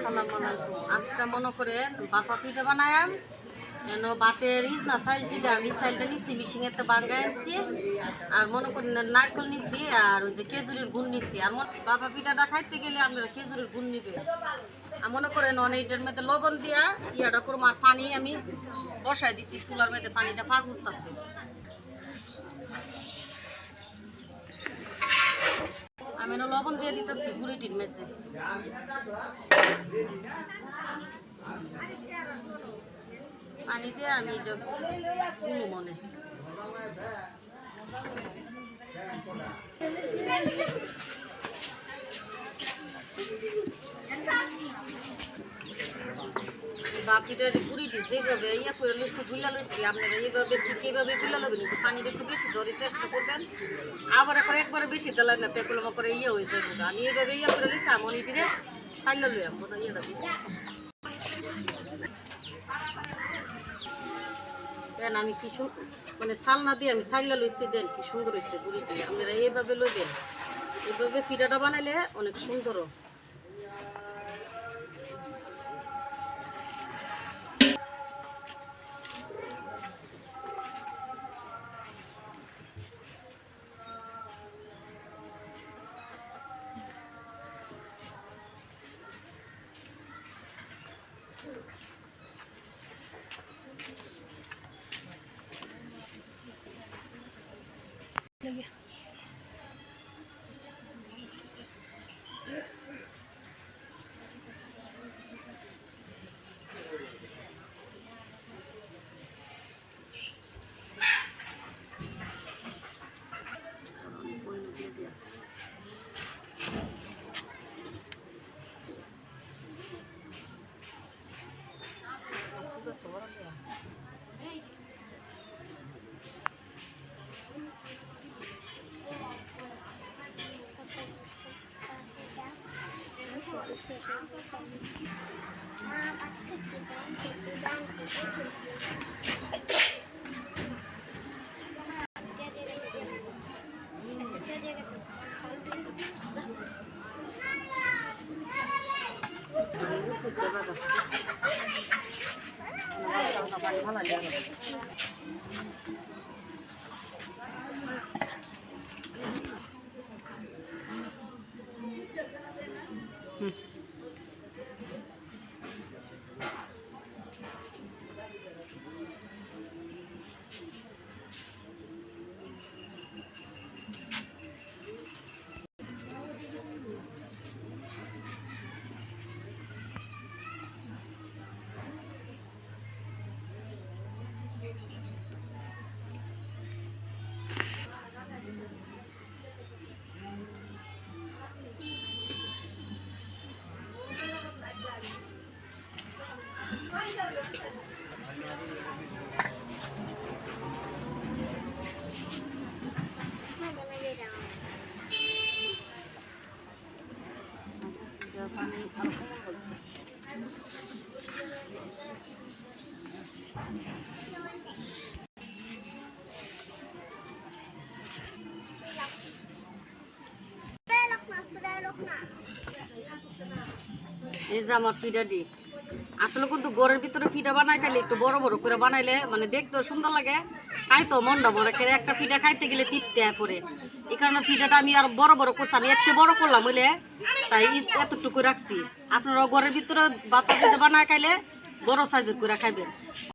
আসসালামু আলাইকুম। আজকে মনে করেন বাপা পিঠা বানায়াম এনো বাতের ইজনা চাইল চিটা আমি চাইলটা নিচ্ছি মিশিংয়েতে বাঙ্গাই আনছি আর মনে করেন নারকেল নিচ্ছি আর ওই যে খেজুরের গুড় নিচ্ছি আর বাপা পিঠাটা খাইতে গেলে আপনারা খেজুরের গুড় নিবেন আর মনে করেন অনেকটার মধ্যে লবণ দিয়া ইয়াটা করবো আর পানি আমি বসাই দিচ্ছি চুলার মধ্যে পানিটা ফাঁক উঠতেছে। আমি লবণ দিয়ে দিতেছি গুঁড়িটির মেঝে পানি দিয়ে আমি এটা গুলো মনে বাকিটা গুঁড়িটি যেভাবে ইয়া করে লুচি গুলা লুচি আপনারা এইভাবে ঠিক এইভাবে গুলা লবেন কিন্তু পানিটা একটু বেশি ধরে চেষ্টা করবেন আবার একবারে বেশি দিলেন না পেকুলো করে ইয়ে হয়ে যাবে আমি এইভাবে ইয়ে করে লুচি আমন ইটিরে চাইলে লই আমবো না ইয়েটা দেন আমি কি মানে চালনা দিয়ে আমি চাইলে লইছি দেন কি সুন্দর হয়েছে গুঁড়িটি আপনারা এইভাবে লইবেন এইভাবে পিঠাটা বানাইলে অনেক সুন্দর। এই যে আমার পিঠাটি আসলে কিন্তু ঘরের ভিতরে পিঠা বানাই খাইলে একটু বড় বড় করে বানাইলে মানে দেখতেও সুন্দর লাগে খাইতো মনটা বড় করে একটা পিঠা খাইতে গেলে তৃপ্তি হয় পরে এই কারণে পিঠাটা আমি আর বড় বড় করছি আমি এর চেয়ে বড় করলাম বলে তাই এতটুকু রাখছি আপনারা ঘরের ভিতরে বাতা পিঠা বানাই খাইলে বড় সাইজের করে খাইবেন।